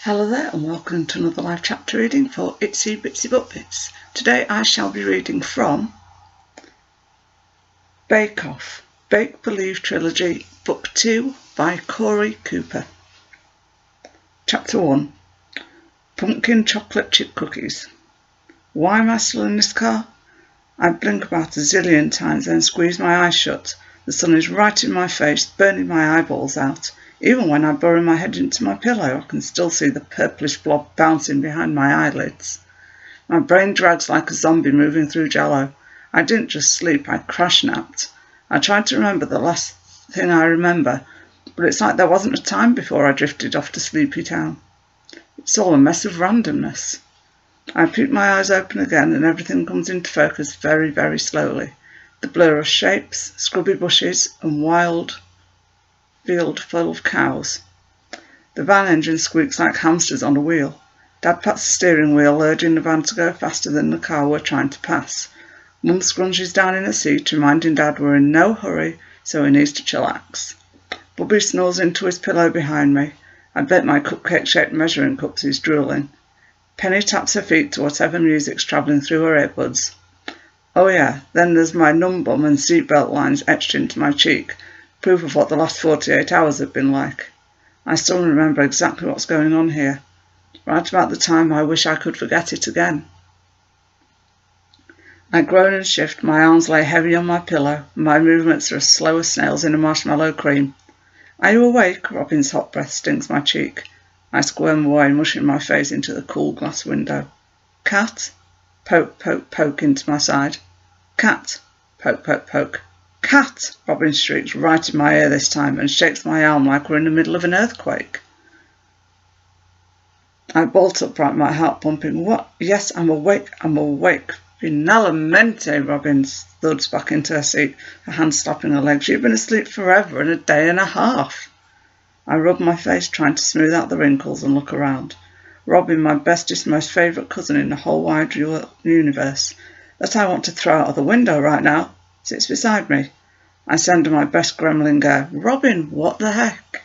Hello there and welcome to another live chapter reading for Itsy Bitsy Book Bits. Today I shall be reading from Bake Off, Bake Believe Trilogy, Book 2 by Cori Cooper. Chapter 1, Pumpkin Chocolate Chip Cookies. Why am I still in this car? I blink about a zillion times then squeeze my eyes shut. The sun is right in my face, burning my eyeballs out. Even when I bury my head into my pillow, I can still see the purplish blob bouncing behind my eyelids. My brain drags like a zombie moving through jello. I didn't just sleep, I crash-napped. I tried to remember the last thing I remember, but it's like there wasn't a time before I drifted off to Sleepy Town. It's all a mess of randomness. I peep my eyes open again and everything comes into focus very, very slowly. The blur of shapes, scrubby bushes, and wild field full of cows. The van engine squeaks like hamsters on a wheel. Dad pats the steering wheel, urging the van to go faster than the car we're trying to pass. Mum scrunches down in her seat, reminding Dad we're in no hurry, so he needs to chillax. Bubby snores into his pillow behind me. I bet my cupcake-shaped measuring cups he's drooling. Penny taps her feet to whatever music's travelling through her earbuds. Oh yeah, then there's my numb bum and seatbelt lines etched into my cheek. Proof of what the last 48 hours have been like. I still remember exactly what's going on here, right about the time I wish I could forget it again. I groan and shift, my arms lay heavy on my pillow, and my movements are as slow as snails in a marshmallow cream. Are you awake? Robyn's hot breath stings my cheek. I squirm away, mushing my face into the cool glass window. Cat? Poke, poke, poke into my side. Cat? Poke, poke, poke. Cat! Robyn shrieks right in my ear this time and shakes my arm like we're in the middle of an earthquake. I bolt upright, my heart pumping. What? Yes, I'm awake, I'm awake. Finalmente, Robyn thuds back into her seat, her hand slapping her legs. You've been asleep forever and a day and a half. I rub my face, trying to smooth out the wrinkles and look around. Robyn, my bestest, most favourite cousin in the whole wide universe, that I want to throw out of the window right now, sits beside me. I send her my best gremlin go. Robyn, what the heck?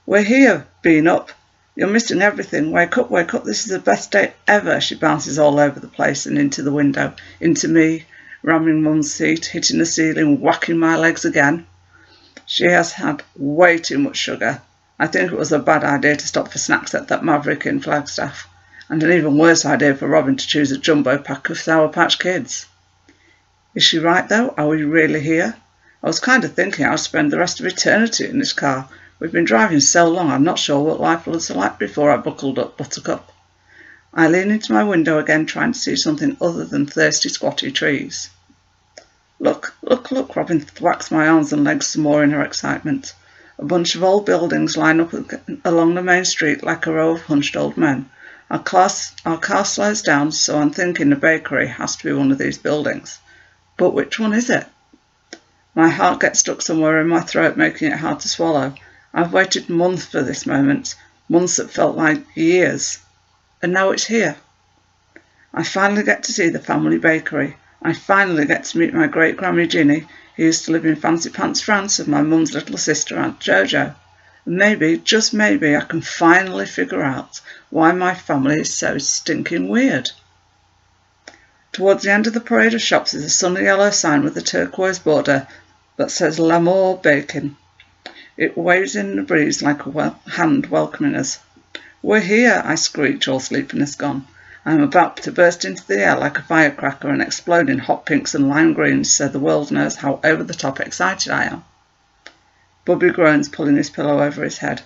We're here, being up. You're missing everything. Wake up, this is the best day ever. She bounces all over the place and into the window, into me, ramming Mum's seat, hitting the ceiling, whacking my legs again. She has had way too much sugar. I think it was a bad idea to stop for snacks at that Maverick in Flagstaff, and an even worse idea for Robyn to choose a jumbo pack of Sour Patch Kids. Is she right though? Are we really here? I was kind of thinking I'd spend the rest of eternity in this car. We've been driving so long I'm not sure what life was like before I buckled up Buttercup. I lean into my window again, trying to see something other than thirsty squatty trees. Look, look, look, Robyn thwacks my arms and legs some more in her excitement. A bunch of old buildings line up along the main street like a row of hunched old men. Our car slows down, so I'm thinking the bakery has to be one of these buildings. But which one is it? My heart gets stuck somewhere in my throat, making it hard to swallow. I've waited months for this moment, months that felt like years. And now it's here. I finally get to see the family bakery. I finally get to meet my great-granny Ginny, who used to live in Fancy Pants France with my mum's little sister, Aunt Jojo. And maybe, just maybe, I can finally figure out why my family is so stinking weird. Towards the end of the parade of shops is a sunny yellow sign with a turquoise border that says L'Amour Baking. It waves in the breeze like a hand welcoming us. We're here, I screech, all sleepiness gone. I'm about to burst into the air like a firecracker and explode in hot pinks and lime greens so the world knows how over-the-top excited I am. Bubby groans, pulling his pillow over his head.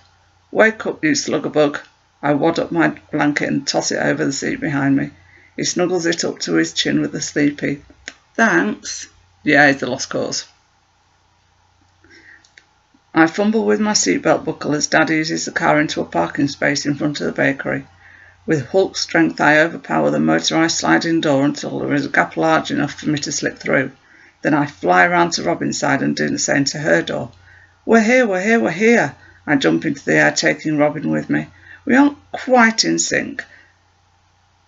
Wake up, you sluggerbug. I wad up my blanket and toss it over the seat behind me. He snuggles it up to his chin with a sleepy, thanks. Yeah, he's the lost cause. I fumble with my seatbelt buckle as Dad eases the car into a parking space in front of the bakery. With Hulk strength, I overpower the motorised sliding door until there is a gap large enough for me to slip through. Then I fly round to Robyn's side and do the same to her door. We're here, we're here, we're here. I jump into the air, taking Robyn with me. We aren't quite in sync.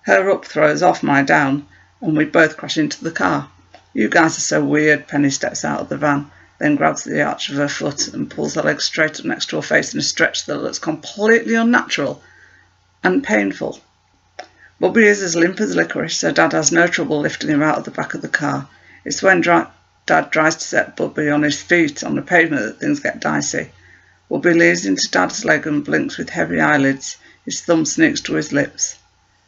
Her up throws off my down, and we both crash into the car. You guys are so weird. Penny steps out of the van, then grabs the arch of her foot and pulls her legs straight up next to her face in a stretch that looks completely unnatural. and painful. Bubby is as limp as licorice, so Dad has no trouble lifting him out of the back of the car. It's when Dad tries to set Bubby on his feet on the pavement that things get dicey. Bubby leans into Dad's leg and blinks with heavy eyelids. His thumb sneaks to his lips.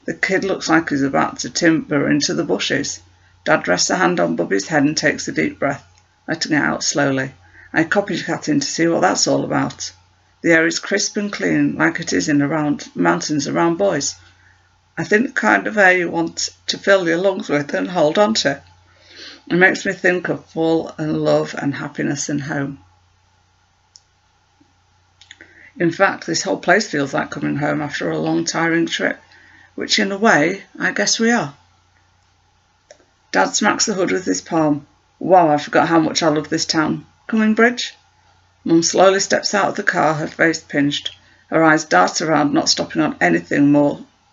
The kid looks like he's about to timber into the bushes. Dad rests a hand on Bubby's head and takes a deep breath, letting it out slowly. I copycat in to see what that's all about. The air is crisp and clean, like it is in the mountains around boys. I think the kind of air you want to fill your lungs with and hold on to. It makes me think of fall and love and happiness and home. In fact, this whole place feels like coming home after a long, tiring trip, which in a way, I guess we are. Dad smacks the hood with his palm. Wow, I forgot how much I love this town. Coming, Bridge? Mum slowly steps out of the car, her face pinched. Her eyes dart around, not stopping on anything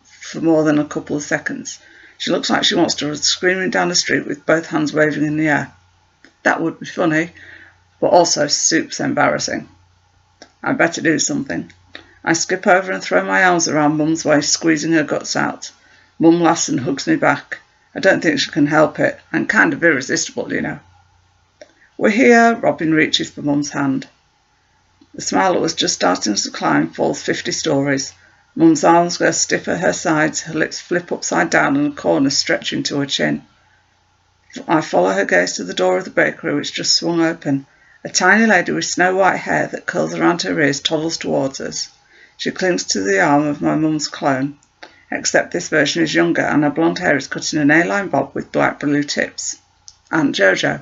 for more than a couple of seconds. She looks like she wants to run screaming down the street with both hands waving in the air. That would be funny, but also soups embarrassing. I better do something. I skip over and throw my arms around Mum's waist, squeezing her guts out. Mum laughs and hugs me back. I don't think she can help it. I'm kind of irresistible, you know. We're here. Robyn reaches for Mum's hand. The smile that was just starting to climb falls 50 stories. Mum's arms go stiff at her sides, her lips flip upside down and a corner stretch into her chin. I follow her gaze to the door of the bakery, which just swung open. A tiny lady with snow-white hair that curls around her ears toddles towards us. She clings to the arm of my mum's clone, except this version is younger and her blonde hair is cut in an A-line bob with black blue tips. Aunt Jojo.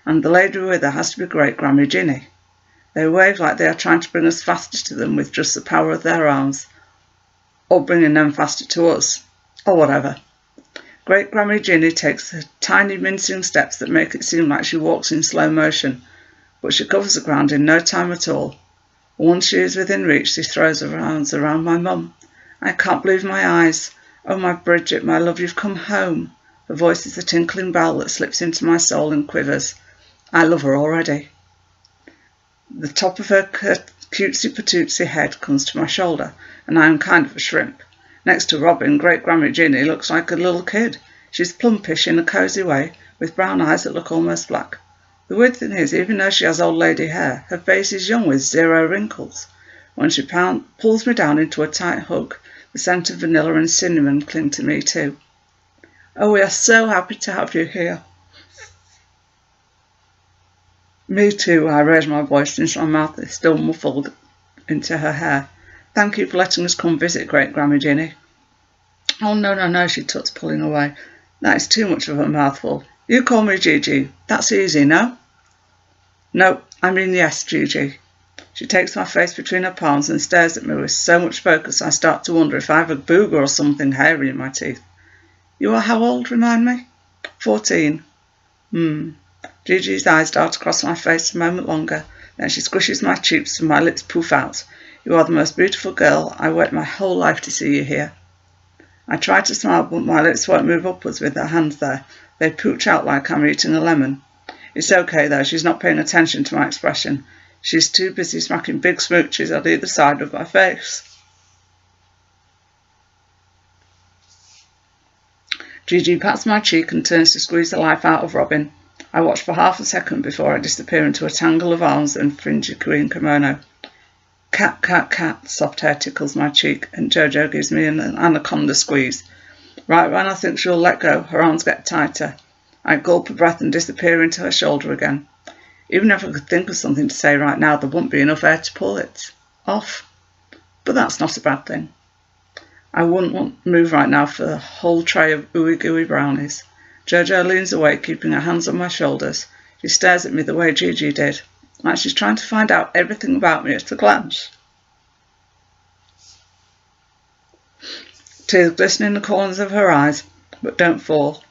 And the lady with her has to be great-Grammy Ginny. They wave like they are trying to bring us faster to them with just the power of their arms, or bringing them faster to us, or whatever. Great-Grammy Ginny takes the tiny mincing steps that make it seem like she walks in slow motion, but she covers the ground in no time at all. Once she is within reach, she throws her arms around my mum. I can't believe my eyes. Oh, my Bridget, my love, you've come home. Her voice is a tinkling bell that slips into my soul and quivers. I love her already. The top of her cutesy patootsy head comes to my shoulder, and I am kind of a shrimp. Next to Robyn, great-Grammy Ginny looks like a little kid. She's plumpish in a cosy way, with brown eyes that look almost black. The weird thing is, even though she has old lady hair, her face is young with 0 wrinkles. When she pulls me down into a tight hug, the scent of vanilla and cinnamon cling to me too. Oh, we are so happy to have you here. Me too, I raise my voice since my mouth is still muffled into her hair. Thank you for letting us come visit, great-Grammy Ginny. Oh, no, she tuts, pulling away. That is too much of a mouthful. You call me Gigi. That's easy, no? No, I mean yes, Gigi. She takes my face between her palms and stares at me with so much focus I start to wonder if I have a booger or something hairy in my teeth. You are how old, remind me? 14. Gigi's eyes dart across my face a moment longer, then she squishes my cheeks and my lips poof out. You are the most beautiful girl. I wait my whole life to see you here. I try to smile, but my lips won't move upwards with her hands there. They pooch out like I'm eating a lemon. It's okay, though. She's not paying attention to my expression. She's too busy smacking big smooches at either side of my face. Gigi pats my cheek and turns to squeeze the life out of Robyn. I watch for half a second before I disappear into a tangle of arms and fringy queen kimono. Cat, cat, cat, soft hair tickles my cheek, and Jojo gives me an anaconda squeeze. Right when I think she'll let go, her arms get tighter. I gulp a breath and disappear into her shoulder again. Even if I could think of something to say right now, there wouldn't be enough air to pull it off. But that's not a bad thing. I wouldn't want to move right now for a whole tray of ooey gooey brownies. Jojo leans away, keeping her hands on my shoulders. She stares at me the way Gigi did, like she's trying to find out everything about me at a glance. Tears glisten in the corners of her eyes, but don't fall.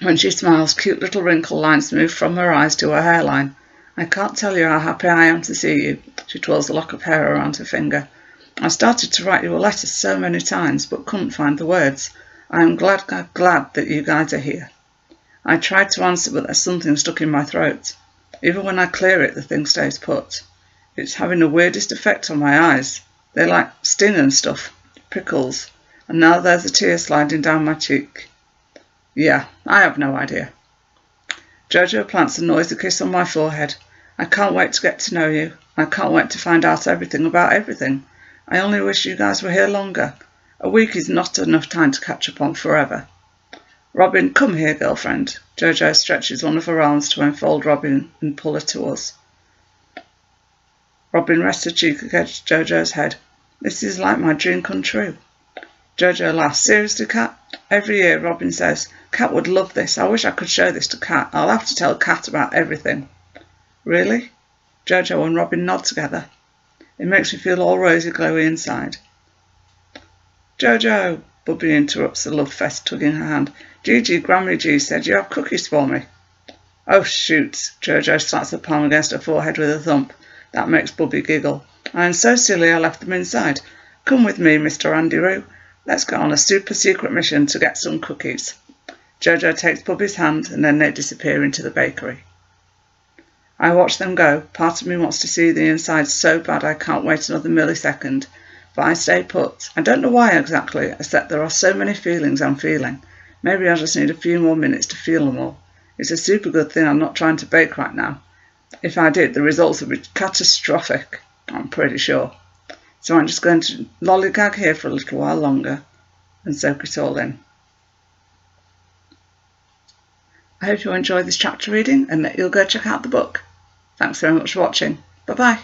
When she smiles, cute little wrinkle lines move from her eyes to her hairline. I can't tell you how happy I am to see you. She twirls a lock of hair around her finger. I started to write you a letter so many times, but couldn't find the words. I am glad that you guys are here. I tried to answer, but there's something stuck in my throat. Even when I clear it, the thing stays put. It's having the weirdest effect on my eyes. They like sting and stuff. prickles, and now there's a tear sliding down my cheek. Yeah, I have no idea. Jojo plants a noisy kiss on my forehead. I can't wait to get to know you. I can't wait to find out everything about everything. I only wish you guys were here longer. A week is not enough time to catch up on forever. Robyn, come here, girlfriend. Jojo stretches one of her arms to enfold Robyn and pull her to us. Robyn rests her cheek against Jojo's head. This is like my dream come true. Jojo laughs. Seriously, Cat? Every year Robyn says, Cat would love this. I wish I could show this to Cat. I'll have to tell Cat about everything. Really? Jojo and Robyn nod together. It makes me feel all rosy glowy inside. Jojo, Bubby interrupts the love fest, tugging her hand. Gigi, Grammy G said you have cookies for me. Oh, shoot. Jojo slaps her palm against her forehead with a thump. That makes Bubby giggle. I am so silly I left them inside. Come with me, Mr. Andy Roo. Let's go on a super secret mission to get some cookies. Jojo takes Bubby's hand and then they disappear into the bakery. I watch them go. Part of me wants to see the inside so bad I can't wait another millisecond. But I stay put. I don't know why exactly, except there are so many feelings I'm feeling. Maybe I just need a few more minutes to feel them all. It's a super good thing I'm not trying to bake right now. If I did, the results would be catastrophic, I'm pretty sure. So I'm just going to lollygag here for a little while longer and soak it all in. I hope you enjoyed this chapter reading and that you'll go check out the book. Thanks very much for watching. Bye bye.